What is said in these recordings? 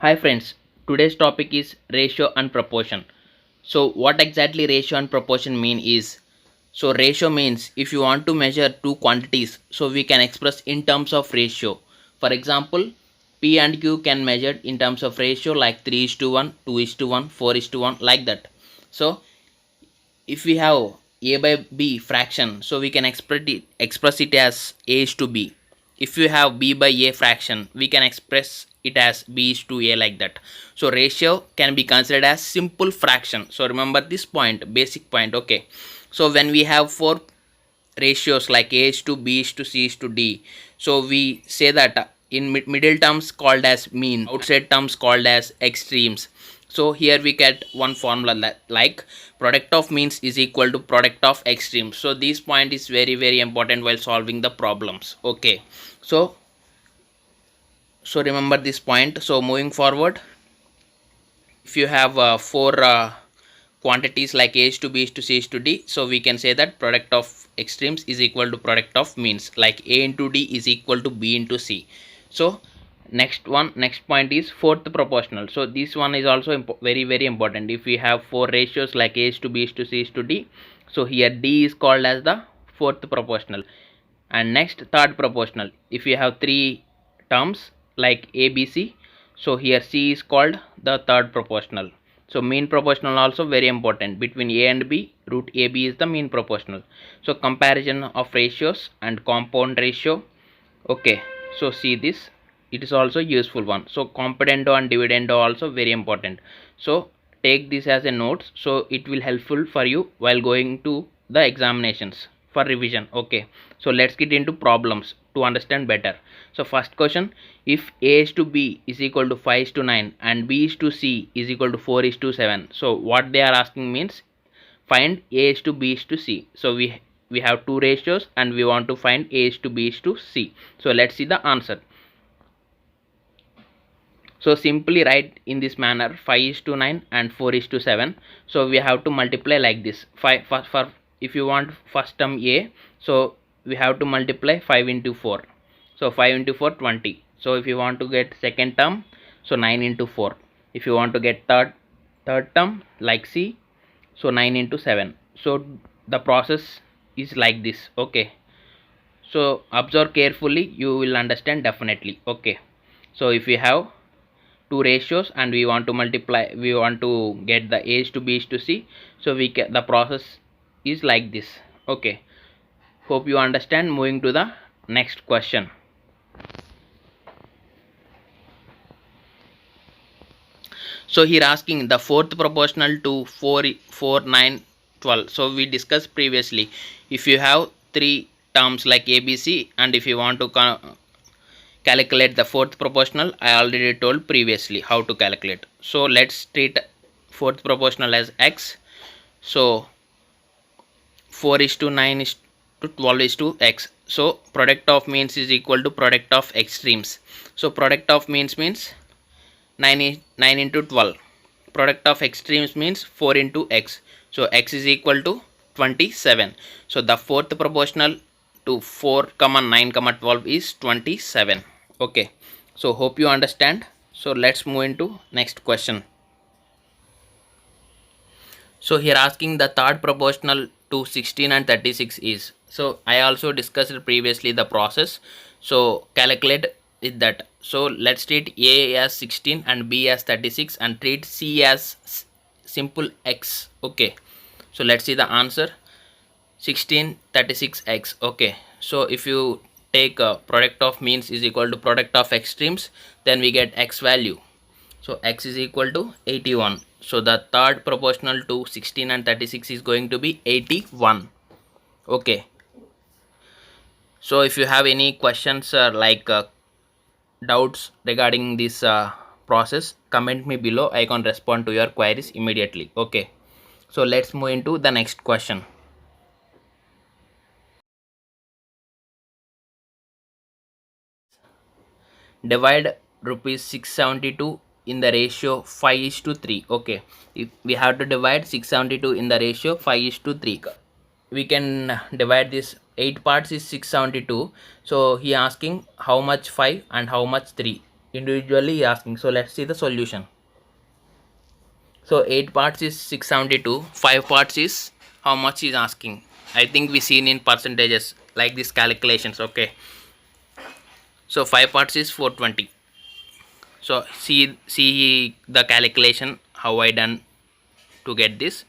Hi friends, today's topic is ratio and proportion. So what exactly ratio and proportion mean is, so ratio means if you want to measure two quantities, so we can express in terms of ratio. For example, P and Q can measure in terms of ratio like 3 is to 1, 2 is to 1, 4 is to 1 like that. So if we have a by b fraction, so we can express it as a is to b. If you have b by a fraction, we can express it as b is to a like that. So ratio can be considered as simple fraction. So remember this point, basic point. Okay, so when we have four ratios like a is to b is to c is to d, so we say that in middle terms called as mean, outside terms called as extremes. So here we get one formula like product of means is equal to product of extremes. So this point is very important while solving the problems. Okay, so remember this point. So moving forward, if you have four quantities like a is to b is to c is to d, so we can say that product of extremes is equal to product of means, like a into d is equal to b into c. So next point is fourth proportional. So this one is also very important. If we have four ratios like a is to b is to c is to d, so here d is called as the fourth proportional. And next, third proportional, if you have three terms like a b c, so here c is called the third proportional. So mean proportional also very important. Between a and b, root ab is the mean proportional. So comparison of ratios and compound ratio. Okay, so see this, it is also useful one. So competendo and dividendo also very important. So take this as a notes, so it will helpful for you while going to the examinations for revision. Okay, so let's get into problems to understand better. So first question, if a is to b is equal to 5 is to 9 and b is to c is equal to 4 is to 7, so what they are asking means find a is to b is to c. So we have two ratios and we want to find a is to b is to c. So let's see the answer. So simply write in this manner, 5 is to 9 and 4 is to 7. So we have to multiply like this. 5 for if you want first term a, so we have to multiply 5 into 4. So 5 into 4 20. So if you want to get second term, so 9 into 4. If you want to get third term like c, so 9 into 7. So the process is like this. Okay, so observe carefully, you will understand definitely. Okay, so if we have two ratios and we want to multiply, we want to get the a is to b is to c, so the process is like this. Okay, hope you understand. Moving to the next question. So here asking the fourth proportional to 4 4 9 12. So we discussed previously, if you have three terms like abc and if you want to calculate the fourth proportional, I already told previously how to calculate. So let's treat fourth proportional as x. So 4 is to 9 is to 12 is to x. So product of means is equal to product of extremes. So product of means 9 into 12. Product of extremes means 4 into x. So x is equal to 27. So the fourth proportional to 4 9 12 is 27. Okay, so hope you understand. So let's move into next question. So here asking the third proportional to 16 and 36 is, so I also discussed previously the process. So calculate it that. So let's treat a as 16 and b as 36 and treat c as simple x. Okay, so let's see the answer. 16 36x. Okay, so if you take product of means is equal to product of extremes, then we get x value. So x is equal to 81. So the third proportional to 16 and 36 is going to be 81. Okay, so if you have any questions doubts regarding this process, comment me below. I can respond to your queries immediately. Okay, so let's move into the next question. Divide rupees 672 in the ratio 5 is to 3. Okay, if we have to divide 672 in the ratio 5 is to 3, we can divide this 8 parts is 672. So he asking how much 5 and how much 3. individually asking. So let's see the solution. So 8 parts is 672, 5 parts is how much is asking. I think we seen in percentages like this calculations. Okay, so 5 parts is 420. So see the calculation how I done to get this.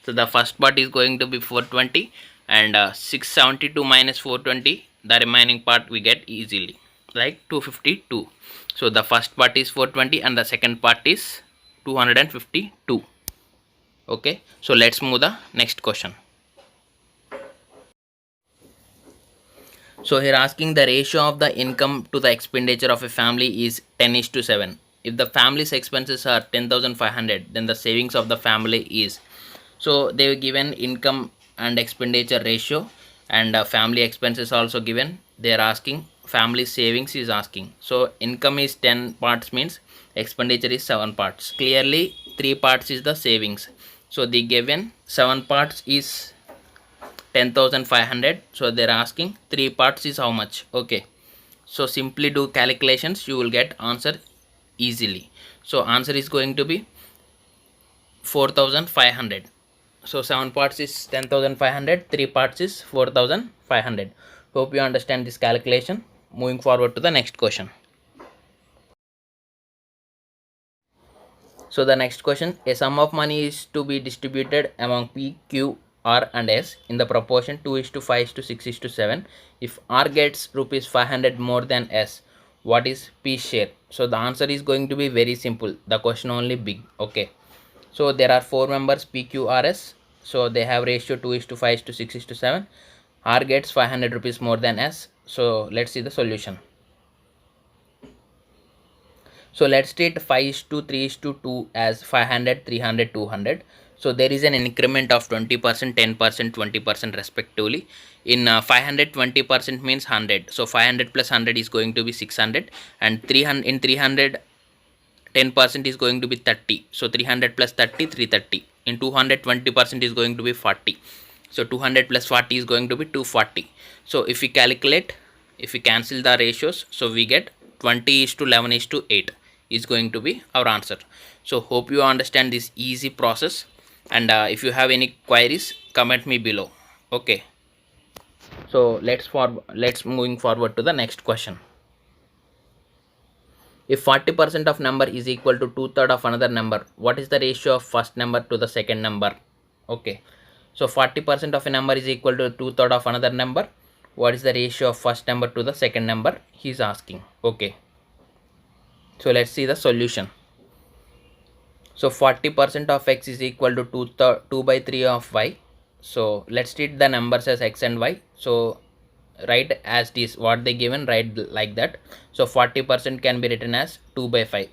So the first part is going to be 420, and 672 minus 420, the remaining part we get easily, like 252. So the first part is 420 and the second part is 252. Okay, so let's move the next question. So here asking the ratio of the income to the expenditure of a family is 10:7. If the family's expenses are 10,500, then the savings of the family is, so they were given income and expenditure ratio, and family expenses also given. They are asking family savings is asking. So income is 10 parts means expenditure is 7 parts. Clearly 3 parts is the savings. So the given 7 parts is 10,500. So they're asking 3 parts is how much. Okay, so simply do calculations, you will get answer easily. So answer is going to be 4,500. So 7 parts is 10,500, 3 parts is 4,500. Hope you understand this calculation. Moving forward to the next question. So the next question, a sum of money is to be distributed among P, Q, R and S in the proportion 2:5:6:7. If R gets rupees 500 more than S, what is P share? So the answer is going to be very simple. The question only big. Okay. So there are 4 members P, Q, R, S. So they have ratio 2:5:6:7. R gets 500 rupees more than S. So let's see the solution. So let's treat 5:3:2 as 500, 300, 200. So there is an increment of 20%, 10%, 20% respectively. In 500, 20% means 100. So 500 plus 100 is going to be 600, and 300 in 300, 10% is going to be 30. So 300 plus 30, 330. In 200, 20% is going to be 40. So 200 plus 40 is going to be 240. So if we calculate, if we cancel the ratios, so we get 20:11:8 is going to be our answer. So hope you understand this easy process, and if you have any queries, comment me below. Okay, so let's moving forward to the next question. If 40% of number is equal to 2/3 of another number, what is the ratio of first number to the second number? Okay, so 40% of a number is equal to 2/3 of another number. What is the ratio of first number to the second number? He is asking. Okay, so let's see the solution. So 40% of x is equal to 2/3 of y. So let's treat the numbers as x and y. So write as this, what they given, write like that. So 40% can be written as 2/5.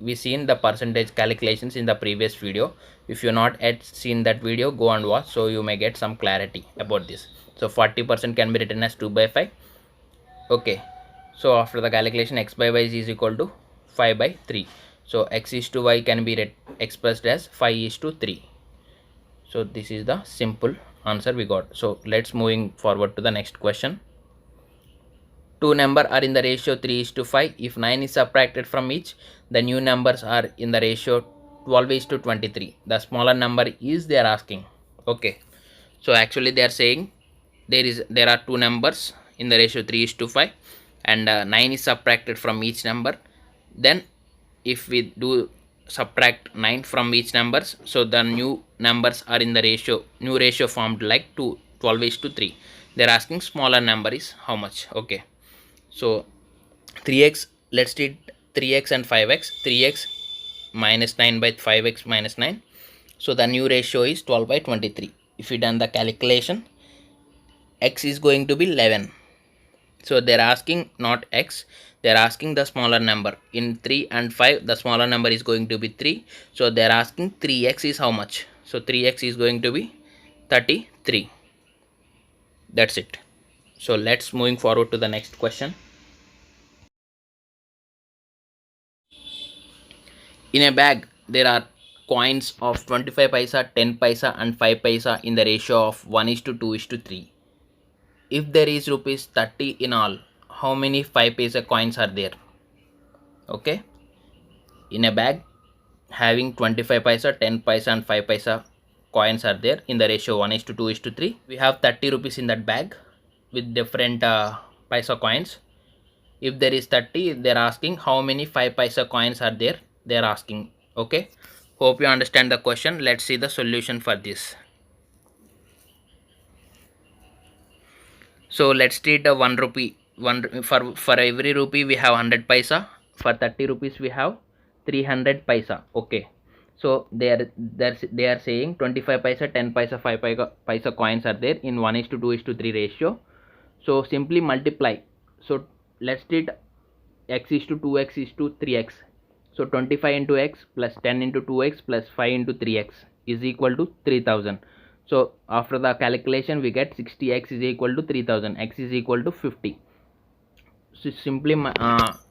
We seen the percentage calculations in the previous video. If you not yet seen that video, go and watch, so you may get some clarity about this. So 40% can be written as 2/5. Okay, so after the calculation, x by y is equal to 5/3. So x is to y can be expressed as 5:3. So this is the simple answer we got. So let's moving forward to the next question. Two numbers are in the ratio 3:5. If 9 is subtracted from each, the new numbers are in the ratio 12:23. The smaller number is they are asking. Okay, so actually they are saying there are two numbers in the ratio 3:5, and 9 is subtracted from each number. Then if we do subtract 9 from each numbers, so the new numbers are in the new ratio formed like 12:3. They're asking smaller number is how much. Okay, so 3x, let's take 3x and 5x. 3x minus 9 by 5x minus 9. So the new ratio is 12/23. If we done the calculation, x is going to be 11. So they're asking not x, they're asking the smaller number. In 3 and 5, the smaller number is going to be 3. So they're asking 3x is how much. So 3x is going to be 33. That's it. So let's moving forward to the next question. In a bag, there are coins of 25 paisa, 10 paisa and 5 paisa in the ratio of 1:2:3. If there is rupees 30 in all, how many 5 paisa coins are there? Okay, in a bag having 25 paisa, 10 paisa and 5 paisa coins are there in the ratio 1:2:3. We have 30 rupees in that bag with different paisa coins. If there is 30, they're asking how many 5 paisa coins are there, they're asking. Okay, hope you understand the question. Let's see the solution for this. So let's treat the 1 rupee. For every rupee we have 100 paisa. For 30 rupees we have 300 paisa. Okay, so they are saying 25 paisa, 10 paisa, 5 paisa coins are there in 1:2:3 ratio. So simply multiply. So let's treat x is to 2x is to 3x. So 25 into x plus 10 into 2x plus 5 into 3x is equal to 3000. So after the calculation we get 60x is equal to 3000, x is equal to 50. So simply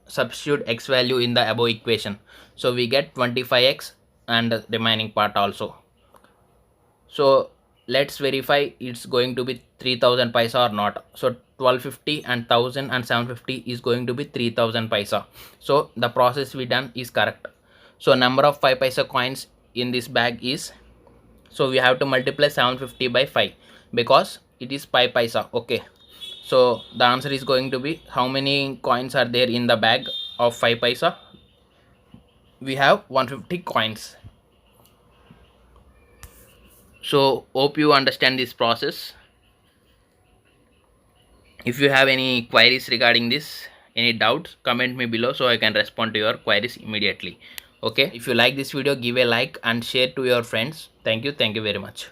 substitute x value in the above equation. So we get 25x and the remaining part also. So let's verify it's going to be 3000 paisa or not. So 1250 and 1000 and 750 is going to be 3000 paisa. So the process we done is correct. So number of 5 paisa coins in this bag is, so we have to multiply 750 by 5 because it is 5 paisa. Okay, so the answer is going to be, how many coins are there in the bag of 5 paisa? We have 150 coins. So hope you understand this process. If you have any queries regarding this, any doubts, comment me below so I can respond to your queries immediately. Okay, if you like this video, give a like and share to your friends. Thank you very much.